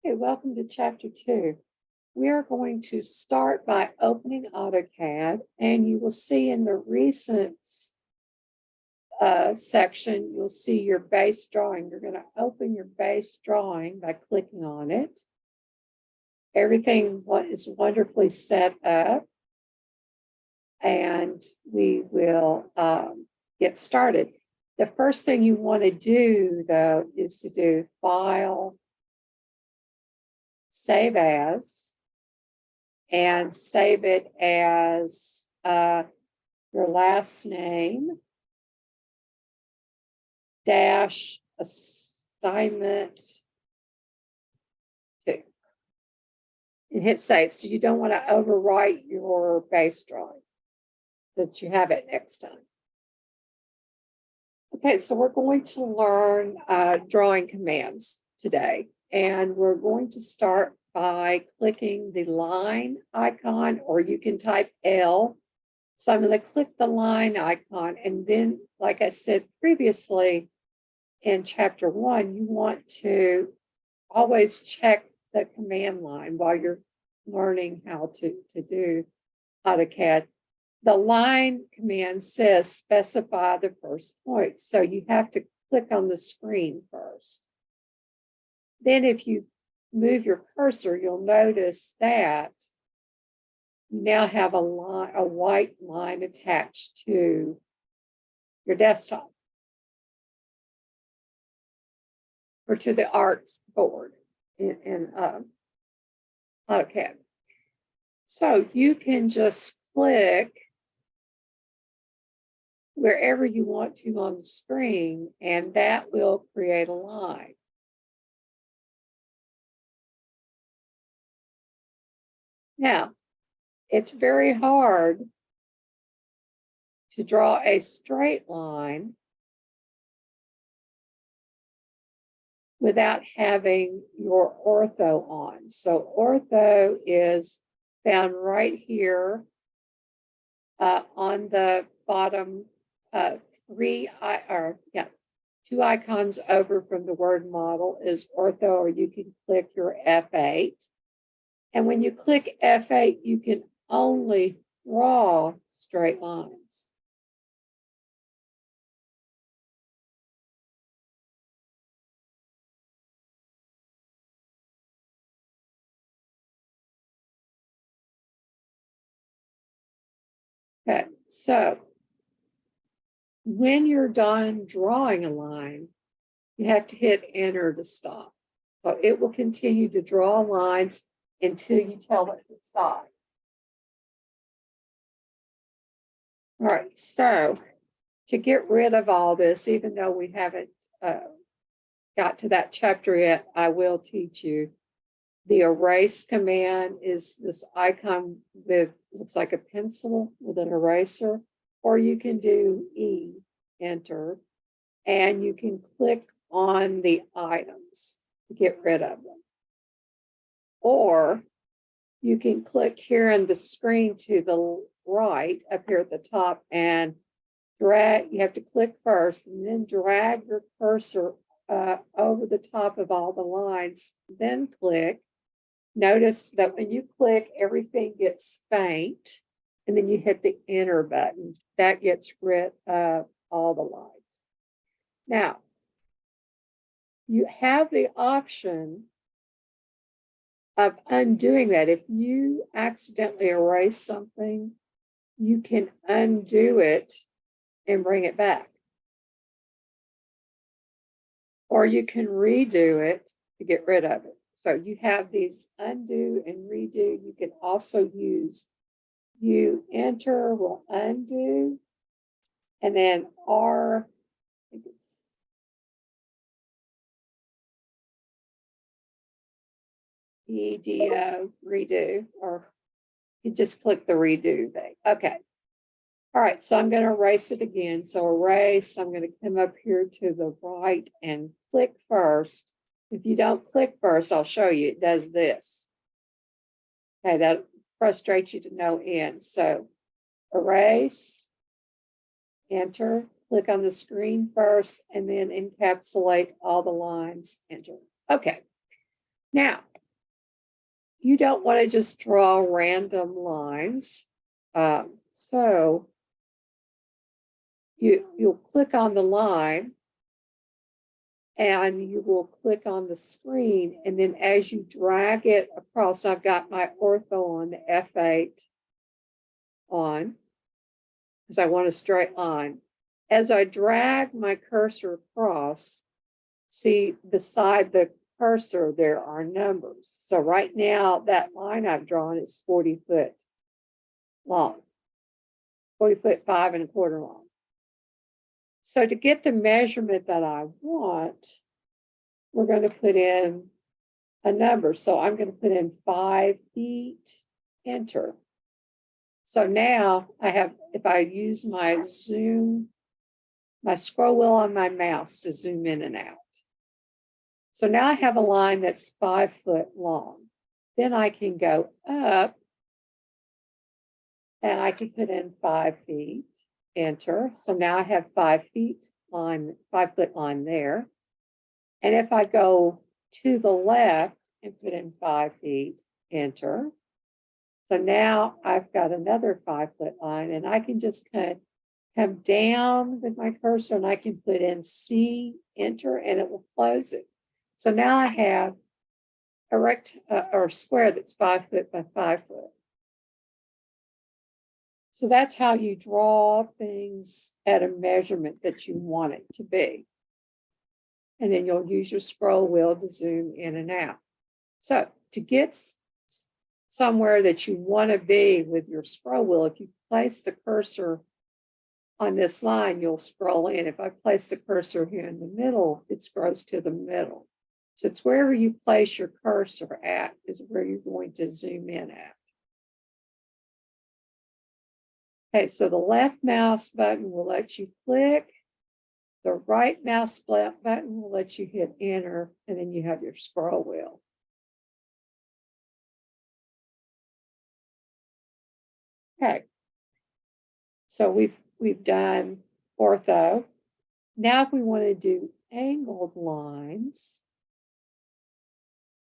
Okay, welcome to chapter 2. We are going to start by opening AutoCAD, and you will see in the recent section, you'll see your base drawing. You're going to open your base drawing by clicking on it. Everything is wonderfully set up, and we will get started. The first thing you want to do, though, is to do File, Save As, and save it as your last name dash assignment 2 and hit save. So you don't want to overwrite your base drawing, that you have it next time. Okay, so we're going to learn drawing commands today, and we're going to start by clicking the line icon, or you can type L. So I'm going to click the line icon, and then, like I said previously in chapter 1, you want to always check the command line while you're learning how to do AutoCAD. The line command says specify the first point, so you have to click on the screen first. Then if you move your cursor, you'll notice that you now have a white line attached to your desktop or to the arts board in AutoCAD. So you can just click wherever you want to on the screen, and that will create a line. Now, it's very hard to draw a straight line without having your ortho on. So ortho is found right here on the bottom two icons over from the word model is ortho, or you can click your F8. And when you click F8, you can only draw straight lines. Okay, so when you're done drawing a line, you have to hit enter to stop. So it will continue to draw lines until you tell it to stop. All right, so to get rid of all this, even though we haven't got to that chapter yet, I will teach you. The erase command is this icon with, looks like a pencil with an eraser, or you can do E, enter, and you can click on the items to get rid of them. Or you can click here on the screen to the right up here at the top and drag. You have to click first and then drag your cursor over the top of all the lines, then click. Notice that when you click, everything gets faint, and then you hit the enter button. That gets rid of all the lines. Now, you have the option of undoing that. If you accidentally erase something, you can undo it and bring it back. Or you can redo it to get rid of it. So you have these undo and redo. You can also use enter will undo, and then R, I think it's EDO, redo, or you just click the redo thing. Okay. All right, so I'm going to erase it again. So erase, I'm going to come up here to the right and click first. If you don't click first, I'll show you, it does this. Okay, that frustrates you to no end. So erase, enter, click on the screen first, and then encapsulate all the lines, enter. Okay, now you don't want to just draw random lines. So you'll click on the line and you will click on the screen. And then as you drag it across, I've got my ortho on the F8 on because I want a straight line. As I drag my cursor across, see beside the cursor, there are numbers. So right now that line I've drawn is 40 foot long, 40 foot 5 1/4 long. So to get the measurement that I want, we're going to put in a number. So I'm going to put in 5 feet, enter. So now I have, if I use my zoom, my scroll wheel on my mouse to zoom in and out. So now I have a line that's 5 foot long. Then I can go up and I can put in 5 feet, enter. So now I have 5 feet line, 5 foot line there. And if I go to the left and put in 5 feet, enter. So now I've got another 5 foot line and I can just come down with my cursor and I can put in C, enter, and it will close it. So now I have a or square that's 5 foot by 5 foot. So that's how you draw things at a measurement that you want it to be. And then you'll use your scroll wheel to zoom in and out. So to get somewhere that you want to be with your scroll wheel, if you place the cursor on this line, you'll scroll in. If I place the cursor here in the middle, it scrolls to the middle. So it's wherever you place your cursor at is where you're going to zoom in at. Okay, so the left mouse button will let you click. The right mouse button will let you hit enter, and then you have your scroll wheel. Okay, so we've done ortho. Now if we want to do angled lines,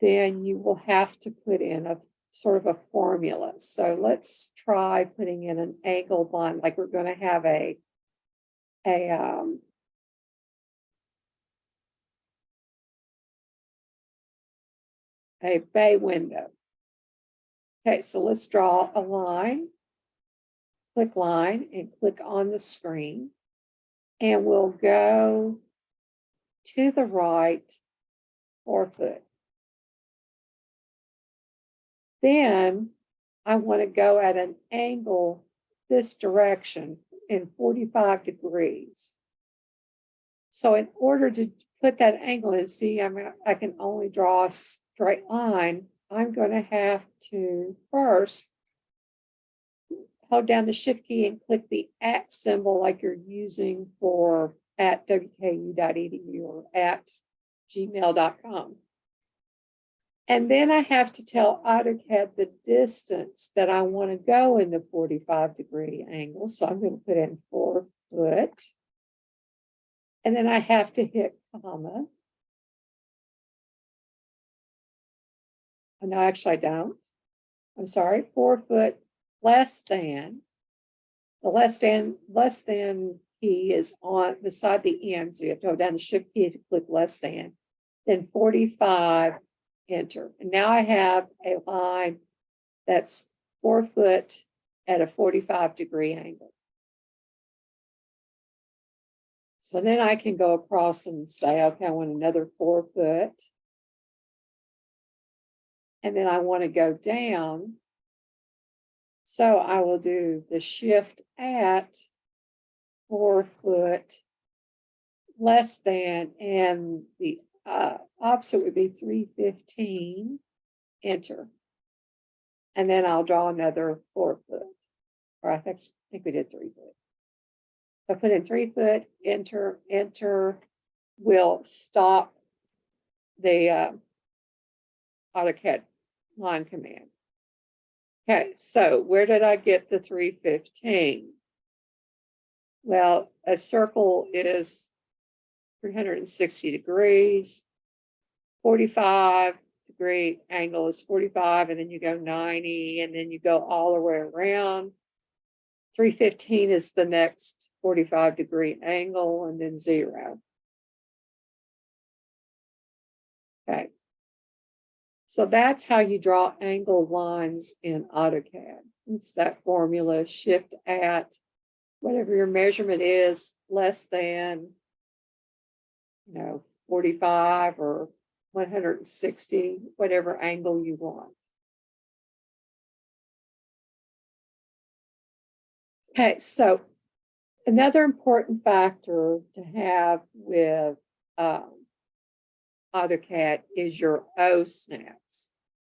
then you will have to put in a sort of a formula. So let's try putting in an angled line, like we're going to have a bay window. Okay, so let's draw a line, click line, and click on the screen. And we'll go to the right 4 foot. Then I want to go at an angle this direction in 45 degrees. So in order to put that angle in, see, I can only draw a straight line. I'm going to have to first hold down the shift key and click the @ symbol like you're using for at wku.edu or at gmail.com. And then I have to tell AutoCAD the distance that I want to go in the 45 degree angle. So I'm going to put in 4 foot. And then I have to hit comma. Oh, no, actually I don't. I'm sorry, 4 foot less than. The less than key is on beside the end. So you have to hold down the shift key to click less than. Then 45, enter. And now I have a line that's 4 foot at a 45 degree angle. So then I can go across and say, okay, I want another 4 foot. And then I want to go down. So I will do the shift at 4 foot less than, and the opposite would be 315, enter. And then I'll draw another 4 foot, or I think we did 3 foot. So put in 3 foot, enter, enter, will stop the AutoCAD line command. Okay, so where did I get the 315? Well, a circle is 360 degrees. 45 degree angle is 45, and then you go 90, and then you go all the way around. 315 is the next 45-degree angle, and then 0. Okay. So that's how you draw angle lines in AutoCAD. It's that formula, shift at whatever your measurement is, less than, 45 or 160, whatever angle you want. Okay, so another important factor to have with AutoCAD is your O snaps.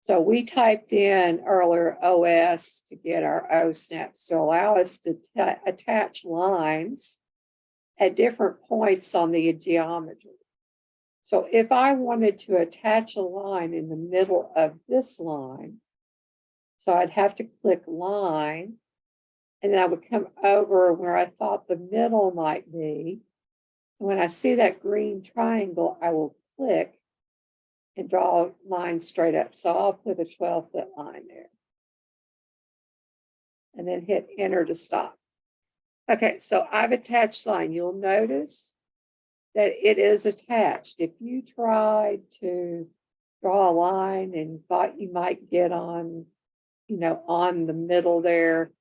So we typed in earlier OS to get our O snaps to allow us to attach lines at different points on the geometry. So if I wanted to attach a line in the middle of this line, so I'd have to click line, and then I would come over where I thought the middle might be. And when I see that green triangle, I will click and draw a line straight up. So I'll put a 12-foot line there. And then hit enter to stop. Okay, so I've attached line. You'll notice that it is attached. If you tried to draw a line and thought you might get on, on the middle there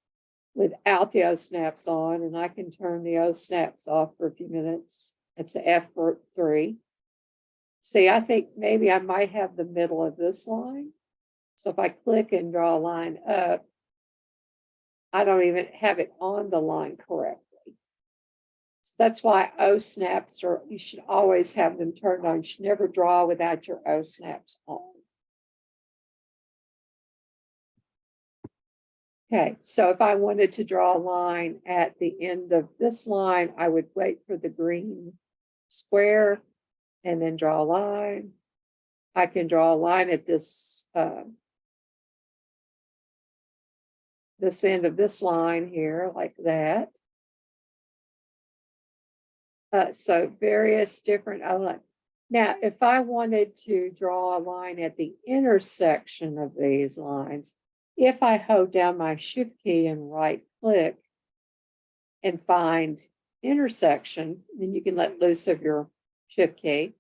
without the O snaps on, and I can turn the O snaps off for a few minutes. It's an F3. See, I think maybe I might have the middle of this line. So if I click and draw a line up, I don't even have it on the line correctly. So that's why O snaps you should always have them turned on. You should never draw without your O snaps on. Okay, so if I wanted to draw a line at the end of this line, I would wait for the green square and then draw a line. I can draw a line at this this end of this line here, like that. So various different outlines. Now, if I wanted to draw a line at the intersection of these lines, if I hold down my shift key and right click and find intersection, then you can let loose of your shift key,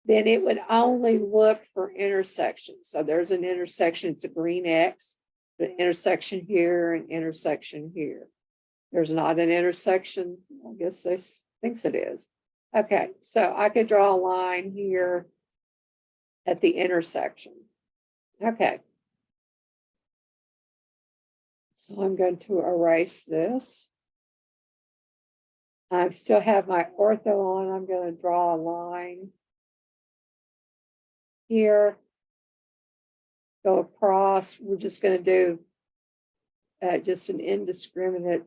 then it would only look for intersections. So there's an intersection, it's a green X, an intersection here, an intersection here. There's not an intersection, I guess this thinks it is. Okay, so I could draw a line here at the intersection. Okay. So I'm going to erase this. I still have my ortho on. I'm going to draw a line here, go across. We're just going to do just an indiscriminate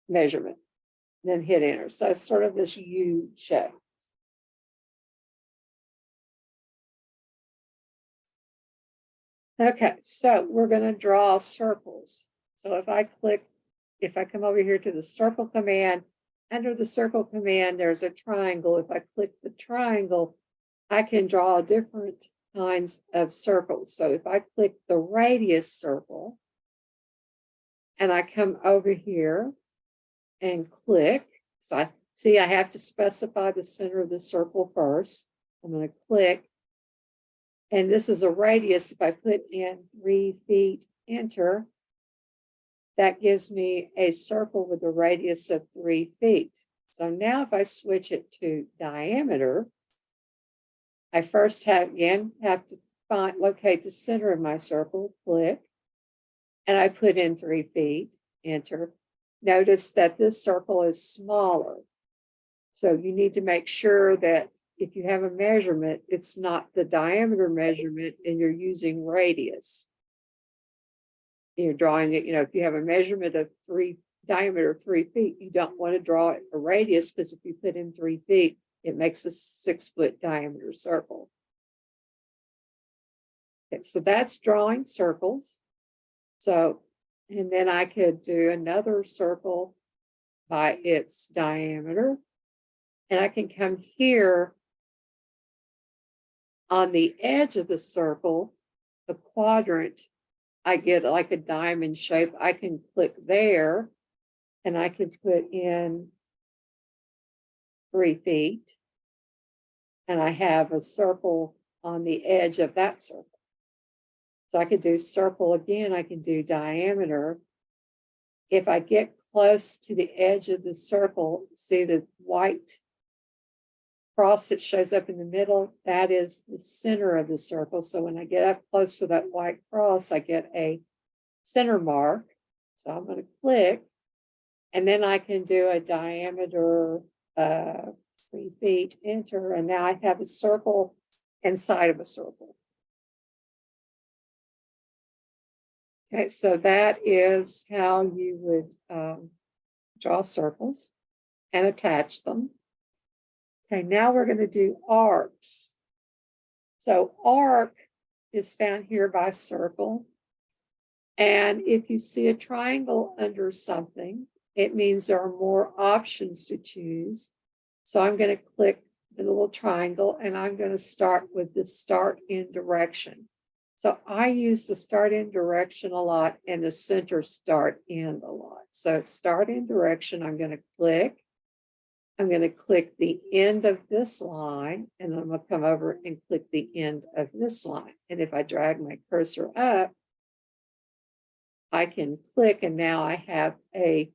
measurement, then hit enter. So it's sort of this U shape. Okay, so we're going to draw circles. So if I come over here to the circle command, under the circle command, there's a triangle. If I click the triangle, I can draw different kinds of circles. So if I click the radius circle and I come over here and click, so I have to specify the center of the circle first. I'm going to click, and this is a radius. If I put in 3 feet, enter, that gives me a circle with a radius of 3 feet. So now if I switch it to diameter, I first have to locate the center of my circle, click, and I put in 3 feet, enter. Notice that this circle is smaller. So you need to make sure that if you have a measurement, it's not the diameter measurement and you're using radius. You're drawing it, if you have a measurement of diameter of 3 feet, you don't want to draw a radius, because if you put in 3 feet, it makes a 6-foot diameter circle. Okay, so that's drawing circles. So, and then I could do another circle by its diameter. And I can come here On the edge of the circle, the quadrant, I get like a diamond shape. I can click there and I can put in 3 feet. And I have a circle on the edge of that circle. So I could do circle again, I can do diameter. If I get close to the edge of the circle, see the white cross that shows up in the middle, that is the center of the circle. So when I get up close to that white cross, I get a center mark. So I'm going to click, and then I can do a diameter 3 feet, enter, and now I have a circle inside of a circle. Okay, so that is how you would draw circles and attach them. Okay, now we're going to do arcs. So arc is found here by circle. And if you see a triangle under something, it means there are more options to choose. So I'm going to click the little triangle and I'm going to start with the start in direction. So I use the start in direction a lot and the center start in a lot. So start in direction, I'm going to click. I'm going to click the end of this line, and I'm going to come over and click the end of this line. And if I drag my cursor up, I can click, and now I have a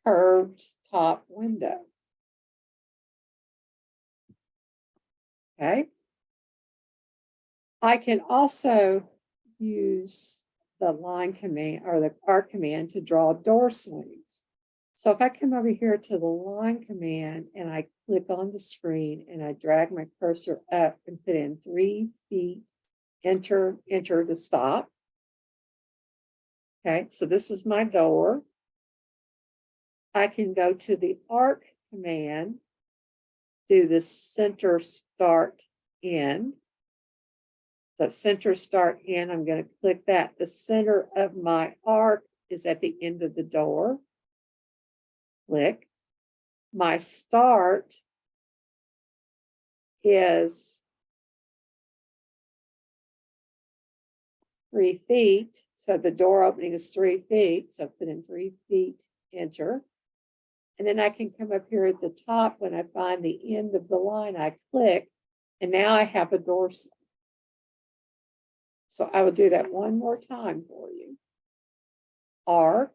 curved top window. Okay. I can also use the line command or the arc command to draw door swings. So if I come over here to the line command and I click on the screen and I drag my cursor up and put in 3 feet, enter to stop. Okay, so this is my door. I can go to the arc command, do the center start in. So center start in, I'm going to click that. The center of my arc is at the end of the door. Click. My start is 3 feet. So the door opening is 3 feet. So put in 3 feet, enter. And then I can come up here at the top when I find the end of the line, I click, and now I have a door. So I will do that one more time for you. Arc,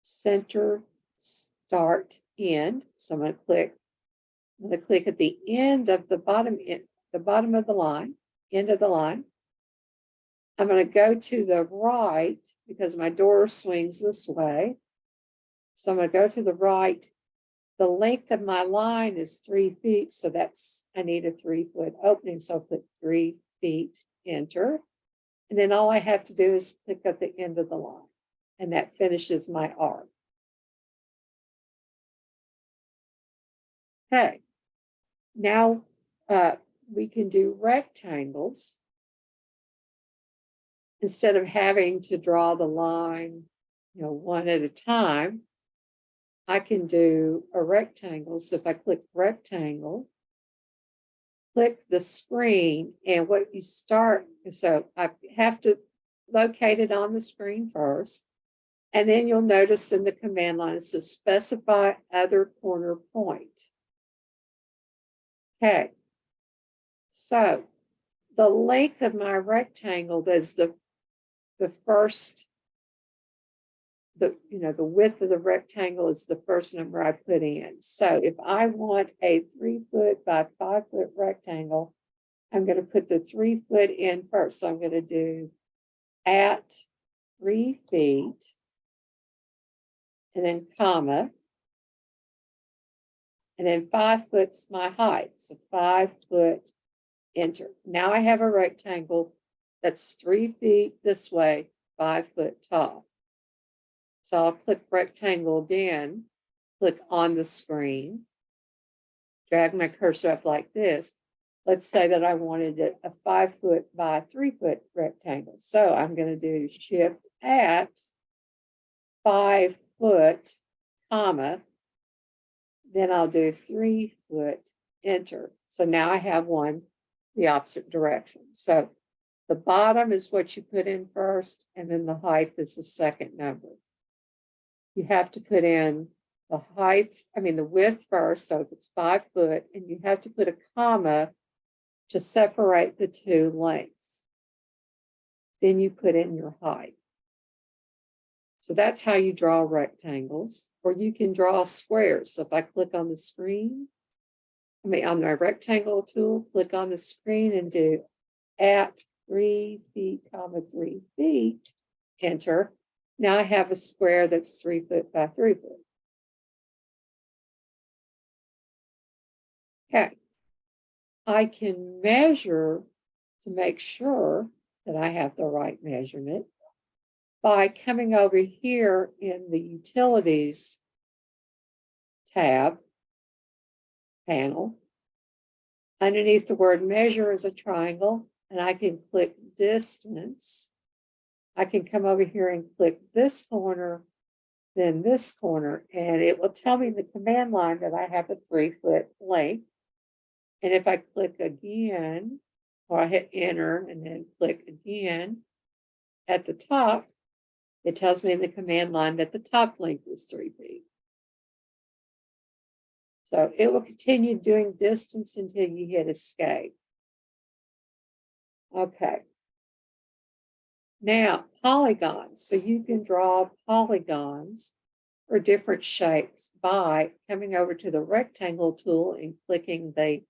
center, start, end. So I'm going to click at the end of the bottom of the line, end of the line. I'm going to go to the right because my door swings this way. So I'm going to go to the right. The length of my line is 3 feet. So I need a 3-foot opening. So I'll put 3 feet, enter. And then all I have to do is click at the end of the line. And that finishes my arc. Okay. Now we can do rectangles. Instead of having to draw the line, one at a time, I can do a rectangle. So if I click rectangle, click the screen, and what you start, so I have to locate it on the screen first. And then you'll notice in the command line, it says specify other corner point. Okay. So the length of my rectangle is the first, the width of the rectangle is the first number I put in. So if I want a 3-foot by 5-foot rectangle, I'm going to put the 3-foot in first. So I'm going to do at 3 feet and then comma. And then 5 foot's my height. So 5 foot, enter. Now I have a rectangle that's 3 feet this way, 5 foot tall. So I'll click rectangle again, click on the screen, drag my cursor up like this. Let's say that I wanted it a 5-foot by 3-foot rectangle. So I'm going to do shift at 5 foot, comma, then I'll do 3 foot, enter. So now I have one the opposite direction. So the bottom is what you put in first, and then the height is the second number. You have to put in the the width first, so if it's 5 foot, and you have to put a comma to separate the two lengths. Then you put in your height. So that's how you draw rectangles, or you can draw squares. So if I click on the screen, on my rectangle tool, click on the screen and do at 3 feet, 3 feet, enter. Now I have a square that's 3 foot by 3 foot. Okay. I can measure to make sure that I have the right measurement by coming over here in the Utilities tab panel. Underneath the word measure is a triangle, and I can click distance. I can come over here and click this corner, then this corner, and it will tell me the command line that I have a 3 foot length. And if I click again, or I hit enter and then click again at the top, it tells me in the command line that the top length is 3 feet. So it will continue doing distance until you hit escape. Okay. Now, polygons. So you can draw polygons or different shapes by coming over to the rectangle tool and clicking the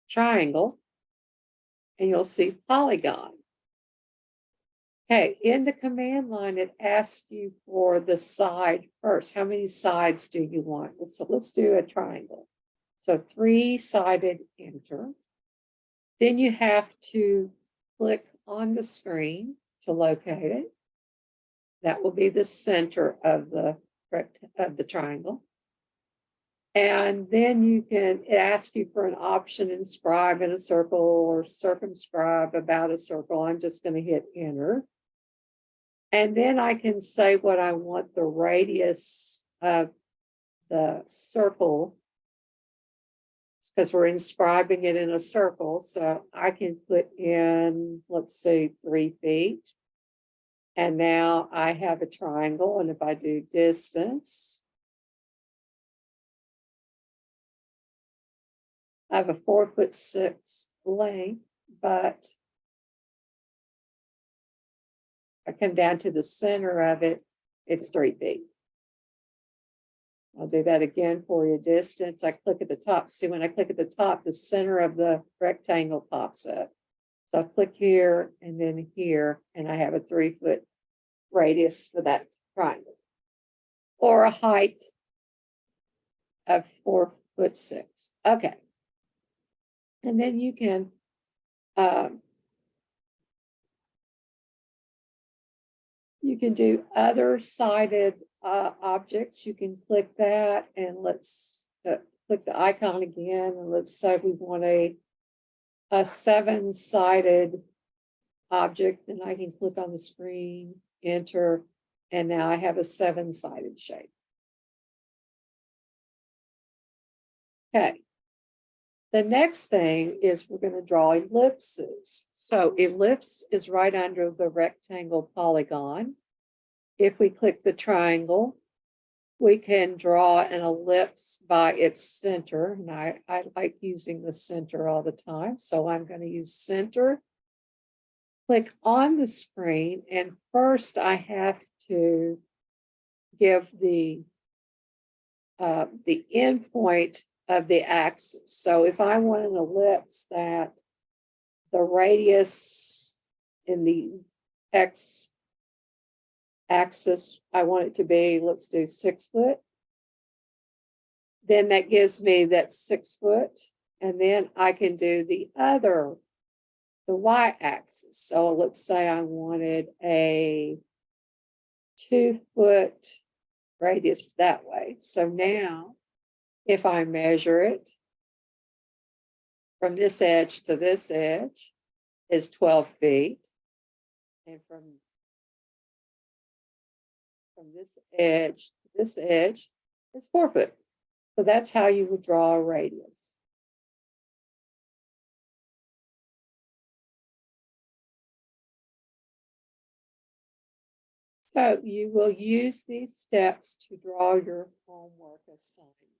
triangle, and you'll see polygon. Okay, in the command line, it asks you for the side first. How many sides do you want? So let's do a triangle. So 3-sided, enter. Then you have to click on the screen to locate it. That will be the center of the triangle. And then it asks you for an option, inscribe in a circle or circumscribe about a circle. I'm just going to hit enter. And then I can say what I want the radius of the circle, because we're inscribing it in a circle. So I can put in, let's say, 3 feet. And now I have a triangle. And if I do distance, I have a 4'6" length, but I come down to the center of it, it's 3 feet. I'll do that again for you. Distance, I click at the top. See, when I click at the top, the center of the rectangle pops up. So I click here and then here, and I have a 3 foot radius for that triangle. Or a height of 4'6". Okay. And then you can do other sided objects. You can click that, and let's click the icon again. And let's say we want a 7-sided object, and I can click on the screen, enter, and now I have a 7-sided shape. Okay. The next thing is we're going to draw ellipses. So ellipse is right under the rectangle polygon. If we click the triangle, we can draw an ellipse by its center. And I like using the center all the time. So I'm going to use center. Click on the screen. And first I have to give the endpoint of the axis. So if I want an ellipse that the radius in the x axis, I want it to be, let's do 6 foot. Then that gives me that 6 foot. And then I can do the y axis. So let's say I wanted a 2 foot radius that way. So now, if I measure it from this edge to this edge is 12 feet. And from this edge to this edge is 4 foot. So that's how you would draw a radius. So you will use these steps to draw your homework assignment.